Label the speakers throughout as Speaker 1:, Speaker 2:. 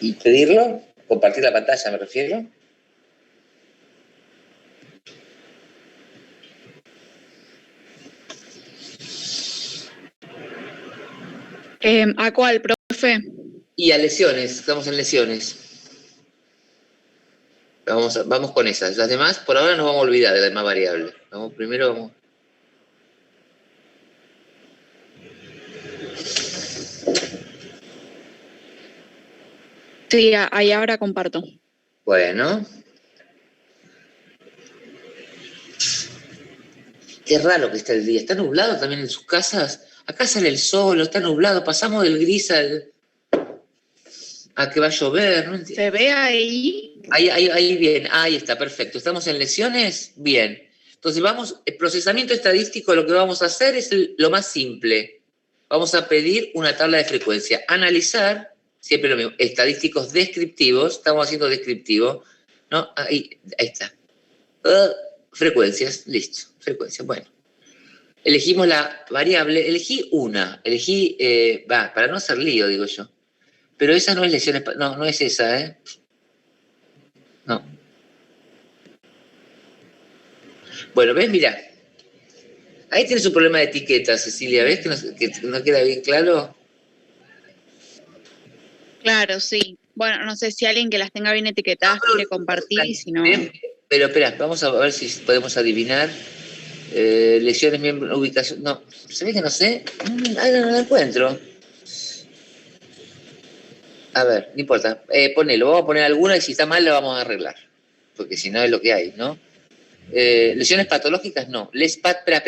Speaker 1: y pedirlo, compartir la pantalla me refiero.
Speaker 2: ¿A cuál, profe?
Speaker 1: Y a lesiones, estamos en lesiones. Vamos con esas. Las demás, por ahora nos vamos a olvidar de la demás variable. Primero.
Speaker 2: Sí, ahí ahora comparto.
Speaker 1: Bueno. Qué raro que está el día. ¿Está nublado también en sus casas? Acá sale el sol, está nublado. Pasamos del gris a que va a llover. No entiendo.
Speaker 2: ¿Se ve ahí?
Speaker 1: Ahí bien. Ahí está, perfecto. ¿Estamos en lesiones? Bien. Entonces el procesamiento estadístico, lo que vamos a hacer es lo más simple. Vamos a pedir una tabla de frecuencia. Analizar, siempre lo mismo, estadísticos descriptivos. Estamos haciendo descriptivo, ¿no? Ahí está. Frecuencias, listo. Frecuencias, bueno. Elegimos la variable, elegí una. Para no hacer lío, digo yo. Pero esa no es lesiones, no es esa, ¿eh? No. Bueno, ¿ves? Mirá. Ahí tienes un problema de etiqueta, Cecilia. ¿Ves que no queda bien claro?
Speaker 2: Claro, sí. Bueno, no sé si alguien que las tenga bien etiquetadas quiere compartir y si no...
Speaker 1: Pero espera, vamos a ver si podemos adivinar. Lesiones, miembro, ubicación... No, ¿se ve que no sé? No la encuentro. A ver, no importa. Ponelo, vamos a poner alguna y si está mal la vamos a arreglar. Porque si no es lo que hay, ¿no? Lesiones patológicas, no. Espera.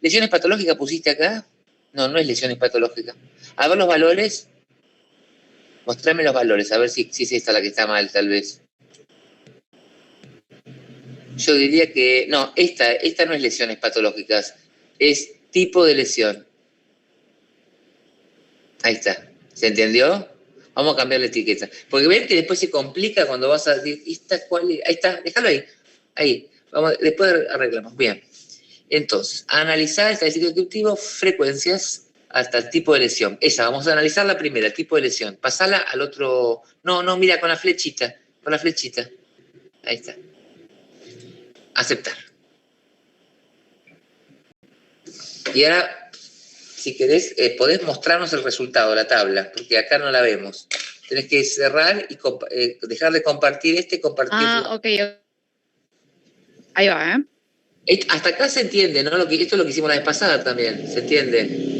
Speaker 1: ¿Lesiones patológicas pusiste acá? No, no es lesiones patológicas. A ver los valores. Mostrame los valores, a ver si es esta la que está mal, tal vez. Yo diría que... No, esta no es lesiones patológicas. Es tipo de lesión. Ahí está. ¿Se entendió? Vamos a cambiar la etiqueta. Porque ven que después se complica cuando vas a decir, ¿esta cuál es? Ahí está, déjalo ahí. Ahí. Después arreglamos. Bien. Entonces, analizar estadístico descriptivo, frecuencias hasta el tipo de lesión. Esa, vamos a analizar la primera, el tipo de lesión. Pasala al otro... No, mira, con la flechita. Con la flechita. Ahí está. Aceptar. Y ahora, si querés, podés mostrarnos el resultado, la tabla, porque acá no la vemos. Tenés que cerrar y dejar de compartir compartir.
Speaker 2: Ok. Ahí va,
Speaker 1: Hasta acá se entiende, ¿no? Esto es lo que hicimos la vez pasada también, ¿se entiende?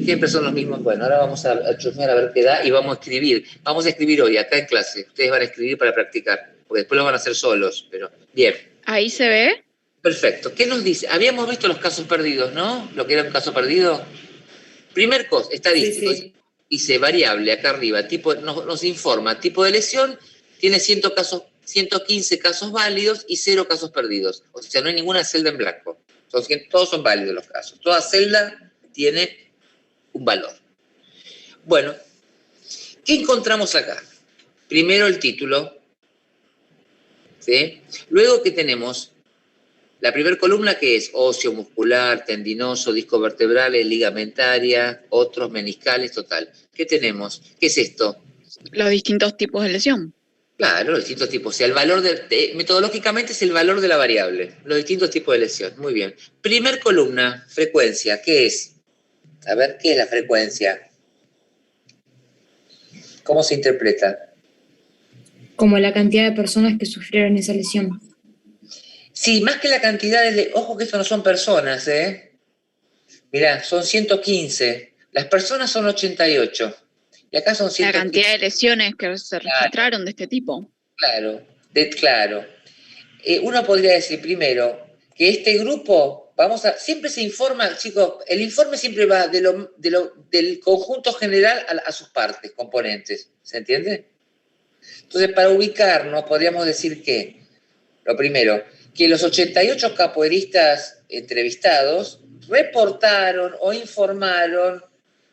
Speaker 1: Siempre son los mismos. Bueno, ahora vamos a chusmear a ver qué da y vamos a escribir. Vamos a escribir hoy, acá en clase. Ustedes van a escribir para practicar, porque después lo van a hacer solos, pero bien.
Speaker 2: ¿Ahí se ve?
Speaker 1: Perfecto. ¿Qué nos dice? Habíamos visto los casos perdidos, ¿no? Lo que era un caso perdido. Primer cosa, estadístico.
Speaker 3: Sí.
Speaker 1: Dice variable acá arriba, nos informa, tipo de lesión, tiene 115 casos válidos y 0 casos perdidos. O sea, no hay ninguna celda en blanco. Todos son válidos los casos. Toda celda tiene un valor. Bueno, ¿qué encontramos acá? Primero el título, ¿sí? Luego, ¿qué tenemos? La primera columna, que es óseo, muscular, tendinoso, disco vertebrales, ligamentaria, otros meniscales, total. ¿Qué tenemos? ¿Qué es esto?
Speaker 2: Los distintos tipos de lesión.
Speaker 1: Claro, los distintos tipos. O sea, el valor metodológicamente es el valor de la variable. Los distintos tipos de lesión. Muy bien. Primer columna, frecuencia. ¿Qué es? A ver, ¿qué es la frecuencia? ¿Cómo se interpreta?
Speaker 3: Como la cantidad de personas que sufrieron esa lesión.
Speaker 1: Sí, más que la cantidad de... Ojo que esto no son personas, ¿eh? Mirá, son 115. Las personas son 88. Y acá son 115.
Speaker 2: La cantidad de lesiones que se registraron de este tipo.
Speaker 1: Claro, claro. Uno podría decir primero que este grupo, siempre se informa, chicos, el informe siempre va del conjunto general a sus partes, componentes. ¿Se entiende? Entonces, para ubicarnos, podríamos decir que, lo primero, que los 88 capoeiristas entrevistados reportaron o informaron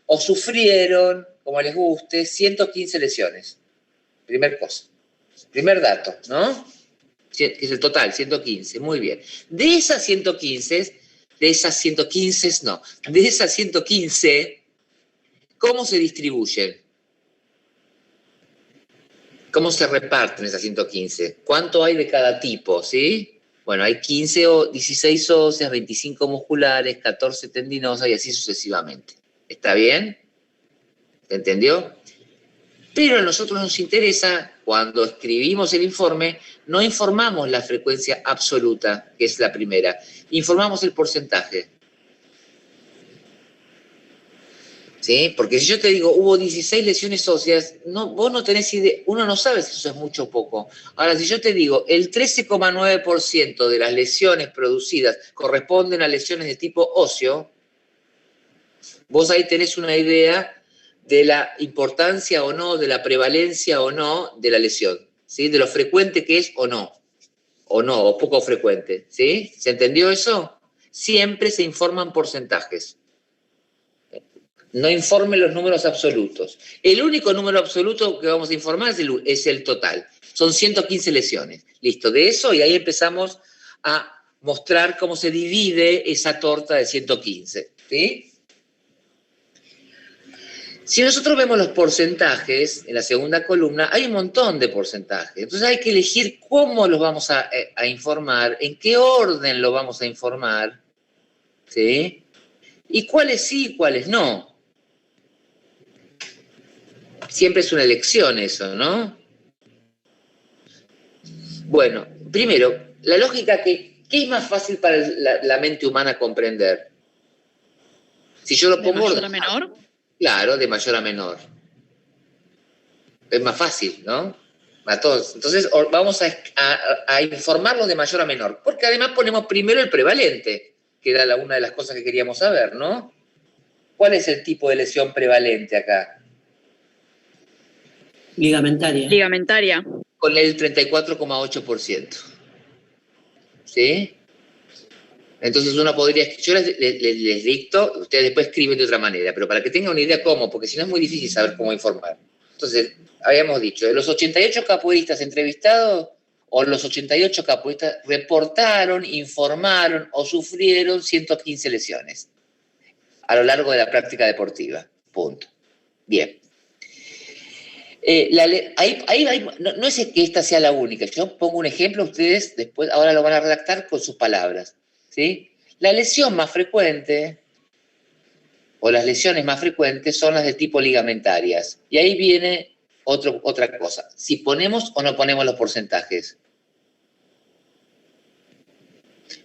Speaker 1: o sufrieron, como les guste, 115 lesiones. Primer cosa. Primer dato, ¿no? Que es el total, 115. Muy bien. De esas 115, ¿cómo se distribuyen? ¿Cómo se reparten esas 115? ¿Cuánto hay de cada tipo, sí? Bueno, hay 15 o 16 óseas, 25 musculares, 14 tendinosas y así sucesivamente. ¿Está bien? ¿Se entendió? Pero a nosotros nos interesa, cuando escribimos el informe, no informamos la frecuencia absoluta, que es la primera, informamos el porcentaje. ¿Sí? Porque si yo te digo, hubo 16 lesiones óseas, vos no tenés idea, uno no sabe si eso es mucho o poco. Ahora, si yo te digo, el 13,9% de las lesiones producidas corresponden a lesiones de tipo óseo, vos ahí tenés una idea de la importancia o no, de la prevalencia o no de la lesión, ¿sí? De lo frecuente que es o no, o poco frecuente, ¿sí? ¿Se entendió eso? Siempre se informan porcentajes. No informe los números absolutos. El único número absoluto que vamos a informar es el total. Son 115 lesiones. Listo, de eso, y ahí empezamos a mostrar cómo se divide esa torta de 115, ¿sí? Si nosotros vemos los porcentajes en la segunda columna, hay un montón de porcentajes. Entonces hay que elegir cómo los vamos a informar, en qué orden lo vamos a informar, ¿sí? Y cuáles sí y cuáles no. Siempre es una elección eso, ¿no? Bueno, primero, la lógica ¿qué es más fácil para la mente humana comprender? Si yo lo pongo...
Speaker 2: ¿De mayor a menor?
Speaker 1: Claro, de mayor a menor. Es más fácil, ¿no? A todos. Entonces, vamos a informarlos de mayor a menor, porque además ponemos primero el prevalente, que era una de las cosas que queríamos saber, ¿no? ¿Cuál es el tipo de lesión prevalente acá?
Speaker 4: Ligamentaria.
Speaker 2: Ligamentaria.
Speaker 1: Con el 34,8%. ¿Sí? Entonces uno podría... Yo les dicto, ustedes después escriben de otra manera, pero para que tengan una idea cómo, porque si no es muy difícil saber cómo informar. Entonces, habíamos dicho, de los 88 capoeiristas entrevistados, o los 88 capoeiristas reportaron, informaron o sufrieron 115 lesiones a lo largo de la práctica deportiva. Punto. Bien. No es que esta sea la única. Yo pongo un ejemplo, ustedes después ahora lo van a redactar con sus palabras, ¿sí? La lesión más frecuente, o las lesiones más frecuentes, son las de tipo ligamentarias. Y ahí viene otra cosa. Si ponemos o no ponemos los porcentajes.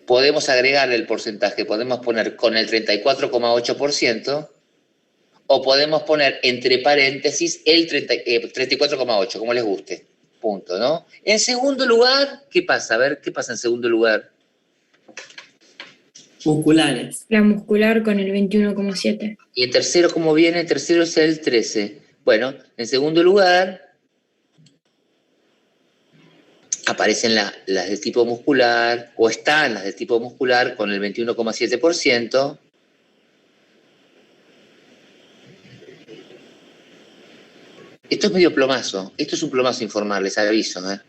Speaker 1: Podemos agregarle el porcentaje, podemos poner con el 34,8%, o podemos poner entre paréntesis el 34,8, como les guste. Punto, ¿no? En segundo lugar, ¿qué pasa? A ver, ¿qué pasa en segundo lugar?
Speaker 4: Musculares.
Speaker 3: La muscular con el 21,7.
Speaker 1: ¿Y en tercero cómo viene? En tercero es el 13. Bueno, en segundo lugar, aparecen las de tipo muscular, o están las de tipo muscular con el 21,7%. Esto es medio plomazo, esto es un plomazo informal, les aviso, ¿eh?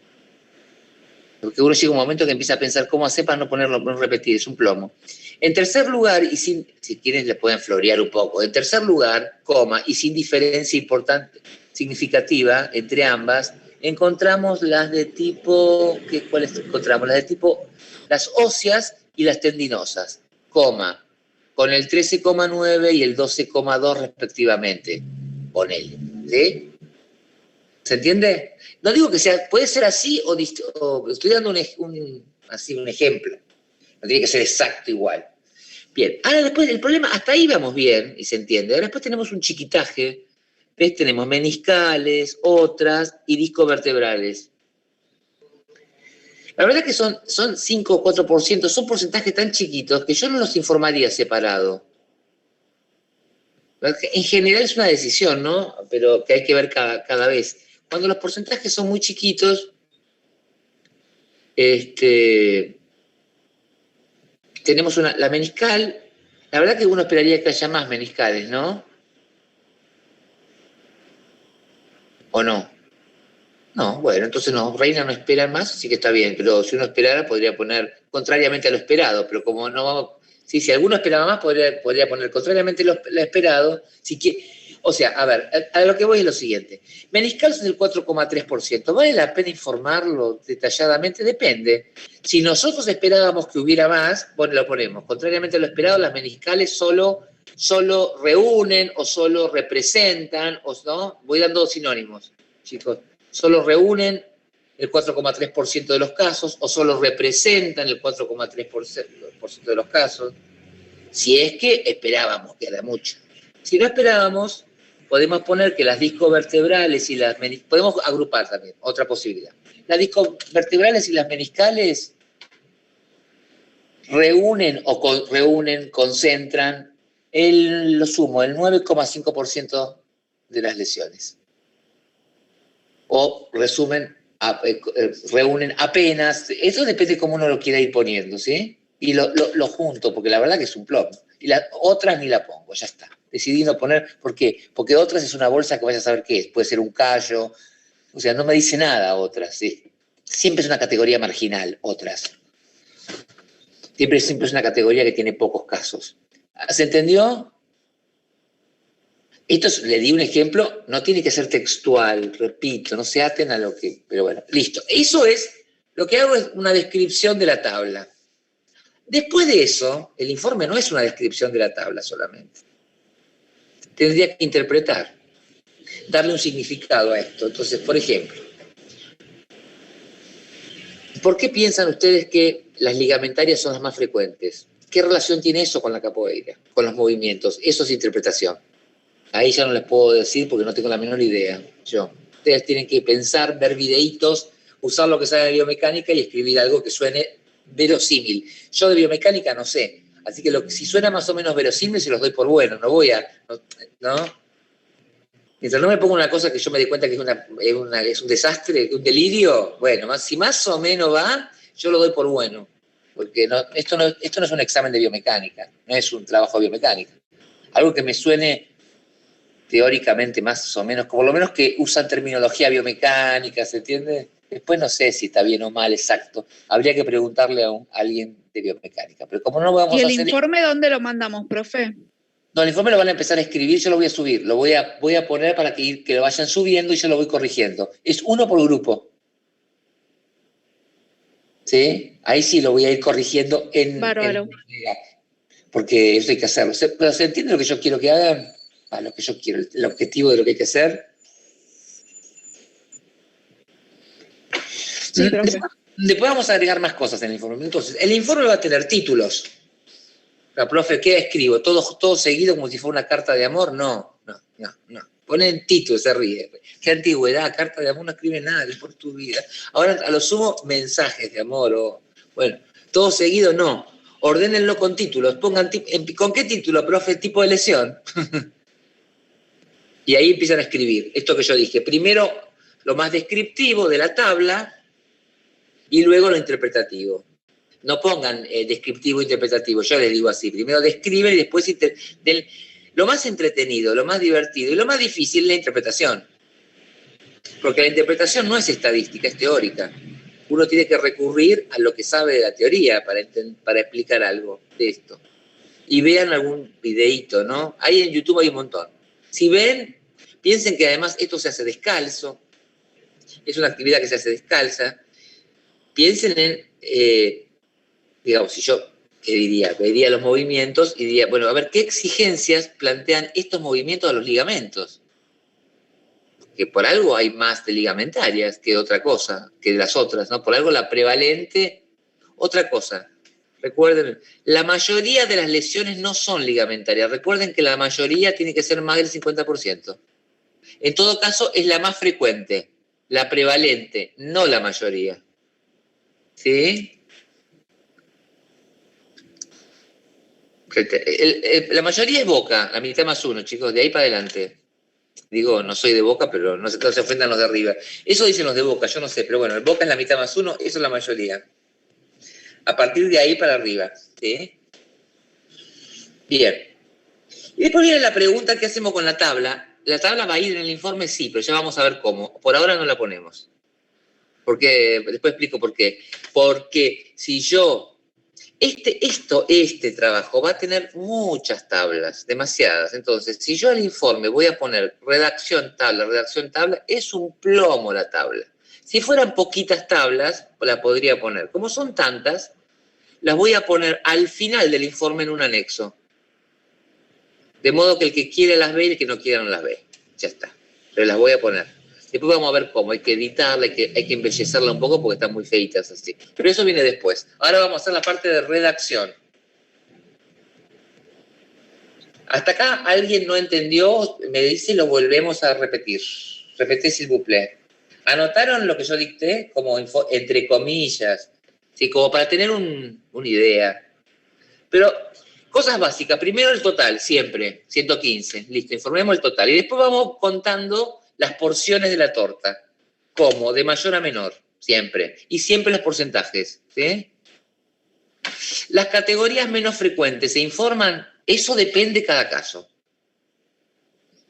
Speaker 1: Porque uno llega un momento que empieza a pensar cómo hacer para no ponerlo, no repetir, es un plomo. En tercer lugar, y si quieren le pueden florear un poco, en tercer lugar, y sin diferencia importante, significativa entre ambas, encontramos las de tipo, ¿cuáles encontramos? Las de tipo, las óseas y las tendinosas, con el 13,9 y el 12,2 respectivamente, ponele, ¿sí? ¿Se entiende? No digo que sea, puede ser así o estoy dando un ejemplo. No tiene que ser exacto igual. Bien, ahora después el problema, hasta ahí vamos bien y se entiende. Ahora después tenemos un chiquitaje, ¿ves? Tenemos meniscales, otras y discovertebrales. La verdad que son 5 o 4%, son porcentajes tan chiquitos que yo no los informaría separado. En general es una decisión, ¿no? Pero que hay que ver cada vez. Cuando los porcentajes son muy chiquitos, tenemos la meniscal. La verdad que uno esperaría que haya más meniscales, ¿no? ¿O no? No, bueno, entonces no, Reina no espera más, así que está bien, pero si uno esperara podría poner contrariamente a lo esperado, pero como no vamos... Sí, si alguno esperaba más, podría poner contrariamente a lo esperado. O sea, a ver, a lo que voy es lo siguiente. Meniscales es el 4,3%. ¿Vale la pena informarlo detalladamente? Depende. Si nosotros esperábamos que hubiera más, bueno, lo ponemos. Contrariamente a lo esperado, las meniscales solo reúnen o solo representan, ¿no? Voy dando sinónimos, chicos. Solo reúnen el 4,3% de los casos o solo representan el 4,3% de los casos. Si es que esperábamos, que era mucho. Si no esperábamos, podemos poner que las discovertebrales y las meniscales, podemos agrupar también, otra posibilidad. Las discovertebrales y las meniscales concentran lo sumo, el 9,5% de las lesiones. O reúnen apenas, eso depende de cómo uno lo quiera ir poniendo, ¿sí? Y lo junto, porque la verdad que es un plomo. Y las otras ni la pongo, ya está. Decidí no poner, ¿por qué? Porque otras es una bolsa que vaya a saber qué es. Puede ser un callo, o sea, no me dice nada otras, ¿sí? Siempre es una categoría marginal, otras. Siempre es una categoría que tiene pocos casos. ¿Se entendió? Esto le di un ejemplo, no tiene que ser textual, repito, no se aten a lo que... Pero bueno, listo. Eso es, lo que hago es una descripción de la tabla. Después de eso, el informe no es una descripción de la tabla solamente. Tendría que interpretar, darle un significado a esto. Entonces, por ejemplo, ¿por qué piensan ustedes que las ligamentarias son las más frecuentes? ¿Qué relación tiene eso con la capoeira, con los movimientos? Eso es interpretación. Ahí ya no les puedo decir porque no tengo la menor idea. Ustedes tienen que pensar, ver videitos, usar lo que sabe de biomecánica y escribir algo que suene verosímil. Yo de biomecánica no sé, así que si suena más o menos verosímil se los doy por bueno, no voy a... ¿no? Mientras no me pongo una cosa que yo me dé cuenta que es un desastre, un delirio, bueno, si más o menos va, yo lo doy por bueno, porque esto no es un examen de biomecánica, no es un trabajo de biomecánica. Algo que me suene teóricamente más o menos, por lo menos que usan terminología biomecánica, ¿se entiende? Después no sé si está bien o mal exacto. Habría que preguntarle a alguien de biomecánica. Pero como no vamos a hacer...
Speaker 2: ¿Y el informe dónde lo mandamos, profe?
Speaker 1: No, el informe lo van a empezar a escribir, yo lo voy a subir. Lo voy a poner para que lo vayan subiendo y yo lo voy corrigiendo. Es uno por grupo. ¿Sí? Ahí sí lo voy a ir corrigiendo
Speaker 2: Bárbaro.
Speaker 1: porque eso hay que hacerlo. ¿Pero se entiende lo que yo quiero que hagan? Lo que yo quiero, el objetivo de lo que hay que hacer.
Speaker 2: Sí, profe.
Speaker 1: Después vamos a agregar más cosas en el informe. Entonces, el informe va a tener títulos. La profe, ¿qué escribo? ¿Todo seguido como si fuera una carta de amor? No. Ponen título, se ríe. ¿Qué antigüedad? Carta de amor no escribe nada, es por tu vida. Ahora, a lo sumo, mensajes de amor bueno, todo seguido no. Ordénenlo con títulos. Pongan, ¿con qué título, profe? Tipo de lesión. Y ahí empiezan a escribir. Esto que yo dije. Primero, lo más descriptivo de la tabla y luego lo interpretativo. No pongan descriptivo e interpretativo, yo les digo así. Primero describen y después lo más entretenido, lo más divertido y lo más difícil es la interpretación. Porque la interpretación no es estadística, es teórica. Uno tiene que recurrir a lo que sabe de la teoría para explicar algo de esto. Y vean algún videíto, ¿no? Ahí en YouTube hay un montón. Si ven, piensen que además esto se hace descalzo. Es una actividad que se hace descalza. Piensen en... digamos, si yo, ¿qué diría? Vería los movimientos y diría, bueno, a ver, ¿qué exigencias plantean estos movimientos a los ligamentos? Que por algo hay más de ligamentarias que otra cosa, que de las otras, ¿no? Por algo la prevalente, otra cosa. Recuerden, la mayoría de las lesiones no son ligamentarias. Recuerden que la mayoría tiene que ser más del 50%. En todo caso, es la más frecuente, la prevalente, no la mayoría. ¿Sí? La mayoría es Boca, la mitad más uno, chicos, de ahí para adelante. Digo, no soy de Boca, pero no se ofendan los de arriba. Eso dicen los de Boca, yo no sé, pero bueno, el Boca es la mitad más uno, eso es la mayoría. A partir de ahí para arriba, ¿sí? Bien. Y después viene la pregunta, ¿qué hacemos con la tabla? La tabla va a ir en el informe, sí, pero ya vamos a ver cómo. Por ahora no la ponemos. Porque, después explico por qué. Porque si yo Este trabajo va a tener muchas tablas, demasiadas. Entonces, si yo al informe voy a poner redacción tabla, es un plomo la tabla. Si fueran poquitas tablas, la podría poner. Como son tantas, las voy a poner al final del informe en un anexo. De modo que el que quiere las ve y el que no quiera no las ve. Ya está. Pero las voy a poner. Después vamos a ver cómo. Hay que editarla, hay que embellecerla un poco porque están muy feitas así. Pero eso viene después. Ahora vamos a hacer la parte de redacción. Hasta acá alguien no entendió, me dice, lo volvemos a repetir. Repetí s'il vous plaît. ¿Anotaron lo que yo dicté? Como entre comillas. ¿Sí? Como para tener una idea. Pero cosas básicas. Primero el total, siempre. 115. Listo, informemos el total. Y después vamos contando las porciones de la torta. ¿Cómo? De mayor a menor. Siempre. Y siempre los porcentajes. ¿Sí? Las categorías menos frecuentes se informan. Eso depende de cada caso.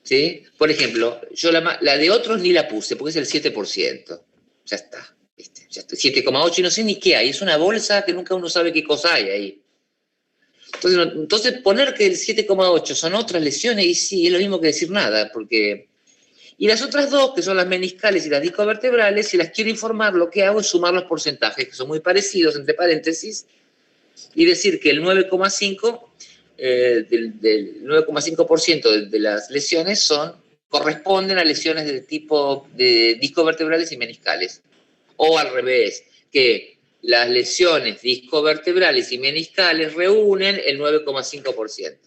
Speaker 1: ¿Sí? Por ejemplo, yo la de otros ni la puse porque es el 7%. Ya está. ¿Viste? Ya está. 7,8 y no sé ni qué hay. Es una bolsa que nunca uno sabe qué cosa hay ahí. Entonces poner que el 7,8 son otras lesiones, y sí, es lo mismo que decir nada, porque... Y las otras dos, que son las meniscales y las discovertebrales, si las quiero informar, lo que hago es sumar los porcentajes, que son muy parecidos, entre paréntesis, y decir que el 9,5% del 9,5% de las lesiones corresponden a lesiones de tipo de discovertebrales y meniscales. O al revés, que las lesiones discovertebrales y meniscales reúnen el 9,5%.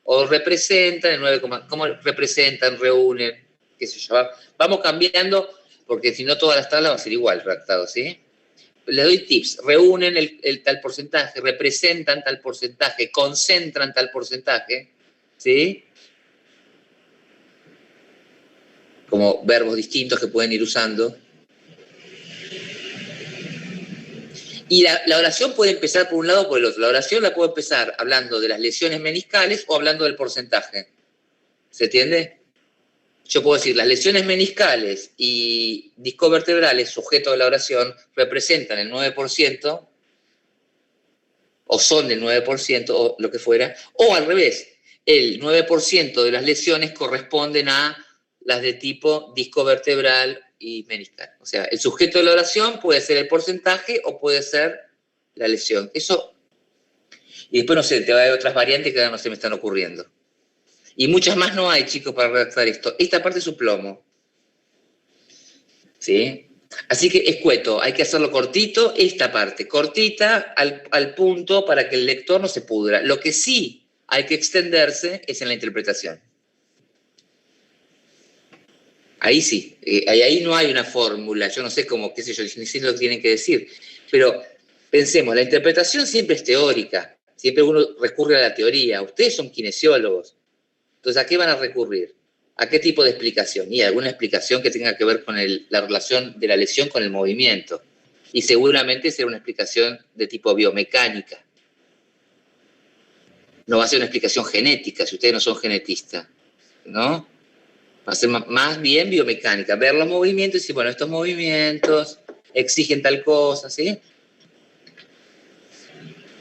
Speaker 1: O representan el 9, ¿cómo representan, reúnen? Qué sé yo. Vamos cambiando, porque si no todas las tablas van a ser igual redactado, ¿sí? Les doy tips. Reúnen el tal porcentaje, representan tal porcentaje, concentran tal porcentaje, ¿sí? Como verbos distintos que pueden ir usando. Y la oración puede empezar por un lado o por el otro. La oración la puedo empezar hablando de las lesiones meniscales o hablando del porcentaje. ¿Se entiende? Yo puedo decir, las lesiones meniscales y discovertebrales, sujeto de la oración, representan el 9%, o son del 9%, o lo que fuera, o al revés, el 9% de las lesiones corresponden a las de tipo discovertebral y meniscal. O sea, el sujeto de la oración puede ser el porcentaje o puede ser la lesión. Eso, y después no sé, te va a haber otras variantes que ahora no se me están ocurriendo. Y muchas más no hay, chicos, para redactar esto. Esta parte es un plomo. ¿Sí? Así que escueto, hay que hacerlo cortito, esta parte, cortita, al punto, para que el lector no se pudra. Lo que sí hay que extenderse es en la interpretación. Ahí sí, ahí no hay una fórmula, yo no sé cómo, qué sé yo, ni sé lo que tienen que decir. Pero pensemos, la interpretación siempre es teórica, siempre uno recurre a la teoría. Ustedes son kinesiólogos. Entonces, ¿a qué van a recurrir? ¿A qué tipo de explicación? Y alguna explicación que tenga que ver con la relación de la lesión con el movimiento. Y seguramente será una explicación de tipo biomecánica. No va a ser una explicación genética, si ustedes no son genetistas, ¿no? Va a ser más bien biomecánica. Ver los movimientos y decir, bueno, estos movimientos exigen tal cosa, ¿sí?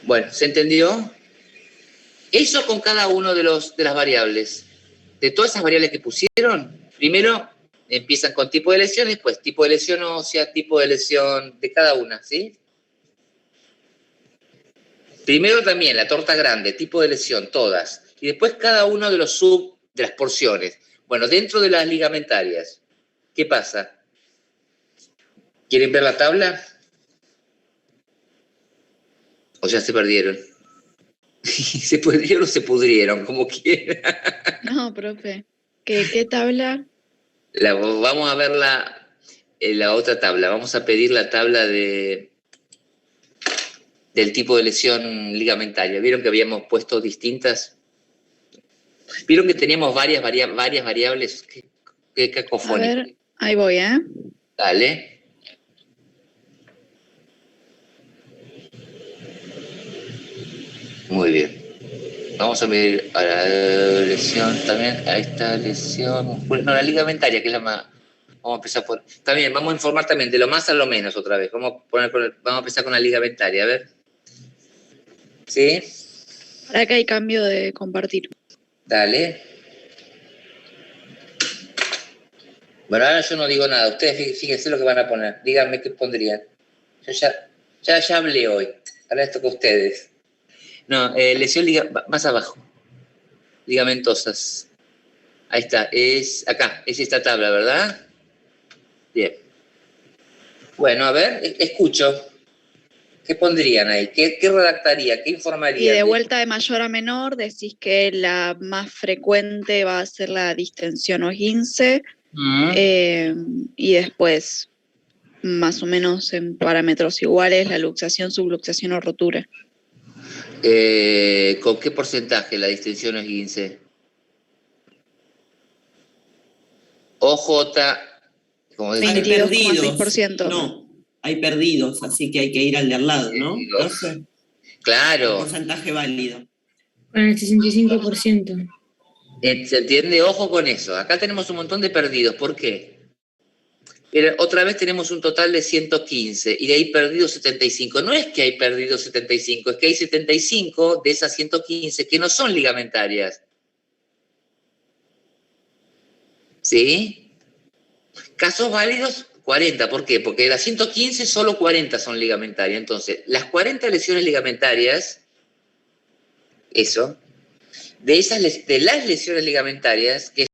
Speaker 1: Bueno, ¿se entendió? Eso con cada uno de las variables. De todas esas variables que pusieron, primero empiezan con tipo de lesión, después tipo de lesión ósea, tipo de lesión de cada una, ¿sí? Primero también la torta grande, tipo de lesión, todas. Y después cada uno de de las porciones. Bueno, dentro de las ligamentarias, ¿qué pasa? ¿Quieren ver la tabla? ¿O ya se perdieron? ¿Se perdieron o se pudrieron? Como quieran.
Speaker 2: No, profe. ¿Qué tabla?
Speaker 1: Vamos a ver la otra tabla. Vamos a pedir la tabla del tipo de lesión ligamentaria. ¿Vieron que habíamos puesto distintas? ¿Vieron que teníamos varias variables? Qué cacofónico.
Speaker 2: A ver, ahí voy, ¿eh?
Speaker 1: Dale. Muy bien. Vamos a medir a la lesión también, a esta lesión muscular. No, la ligamentaria, que es la más... Vamos a empezar por... También, vamos a informar también de lo más a lo menos otra vez. Vamos a empezar con la ligamentaria, a ver. ¿Sí?
Speaker 2: Para que hay cambio de compartir.
Speaker 1: Dale. Bueno, ahora yo no digo nada. Ustedes fíjense lo que van a poner. Díganme qué pondrían. Yo ya hablé hoy. Ahora esto con ustedes. No, lesión más abajo. Ligamentosas. Ahí está. Es acá. Es esta tabla, ¿verdad? Bien. Bueno, a ver, escucho. ¿Qué pondrían ahí? ¿Qué redactaría? ¿Qué informaría?
Speaker 2: Y de vuelta de mayor a menor, decís que la más frecuente va a ser la distensión o esguince, y después, más o menos en parámetros iguales, la luxación, subluxación o rotura.
Speaker 1: ¿Con qué porcentaje la distensión o esguince? OJ, como
Speaker 4: Hay
Speaker 1: dicen.
Speaker 4: perdidos.
Speaker 2: 22,6%.
Speaker 4: No, hay perdidos, así que hay que ir al de al lado, ¿no? Entonces,
Speaker 1: Claro.
Speaker 4: porcentaje válido.
Speaker 3: Con el 65%.
Speaker 1: ¿Se entiende? Ojo con eso. Acá tenemos un montón de perdidos. ¿Por qué? Pero otra vez tenemos un total de 115 y de ahí perdidos 75. No es que hay perdidos 75, es que hay 75 de esas 115 que no son ligamentarias. ¿Sí? Casos válidos, 40. ¿Por qué? Porque de las 115 solo 40 son ligamentarias. Entonces, las 40 lesiones ligamentarias, eso, de las lesiones ligamentarias, que